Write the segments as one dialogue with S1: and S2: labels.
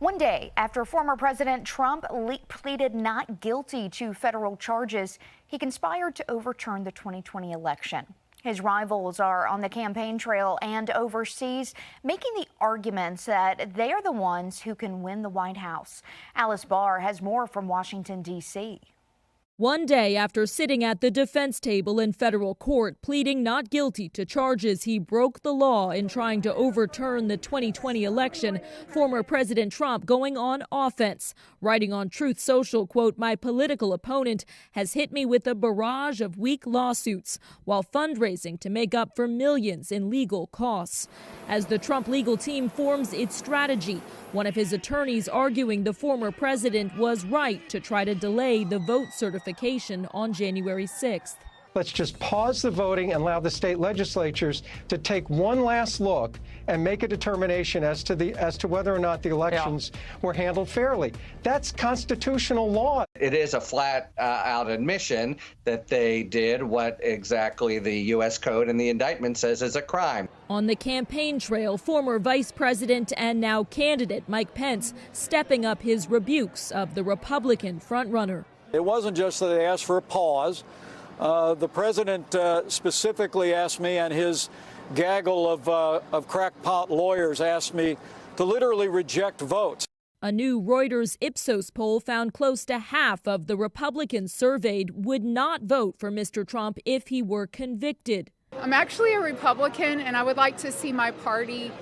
S1: One day after former President Trump pleaded not guilty to federal charges, he conspired to overturn the 2020 election. His rivals are on the campaign trail and overseas, making the arguments that they are the ones who can win the White House. Alice Barr has more from Washington, D.C.
S2: One day after sitting at the defense table in federal court, pleading not guilty to charges he broke the law in trying to overturn the 2020 election, former President Trump going on offense, writing on Truth Social, quote, "My political opponent has hit me with a barrage of weak lawsuits while fundraising to make up for millions in legal costs." As the Trump legal team forms its strategy, one of his attorneys arguing the former president was right to try to delay the vote certification on January 6th.
S3: Let's just pause the voting and allow the state legislatures to take one last look and make a determination as to whether or not the elections were handled fairly. That's constitutional law.
S4: It is a flat out admission that they did what exactly the U.S. Code and the indictment says is a crime.
S2: On the campaign trail, former Vice President and now candidate Mike Pence stepping up his rebukes of the Republican frontrunner.
S5: It wasn't just that they asked for a pause. The president specifically asked me, and his gaggle of crackpot lawyers asked me to literally reject votes.
S2: A new Reuters Ipsos poll found close to half of the Republicans surveyed would not vote for Mr. Trump if he were convicted.
S6: I'm actually a Republican, and I would like to see my party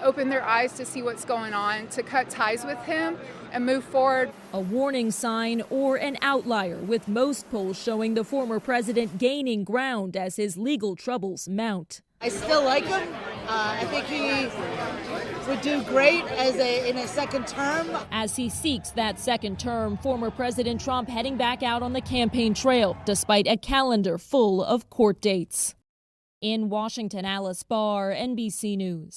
S6: open their eyes to see what's going on, to cut ties with him and move forward.
S2: A warning sign or an outlier, with most polls showing the former president gaining ground as his legal troubles mount.
S7: I still like him. I think he would do great in a second term.
S2: As he seeks that second term, former President Trump heading back out on the campaign trail, despite a calendar full of court dates. In Washington, Alice Barr, NBC News.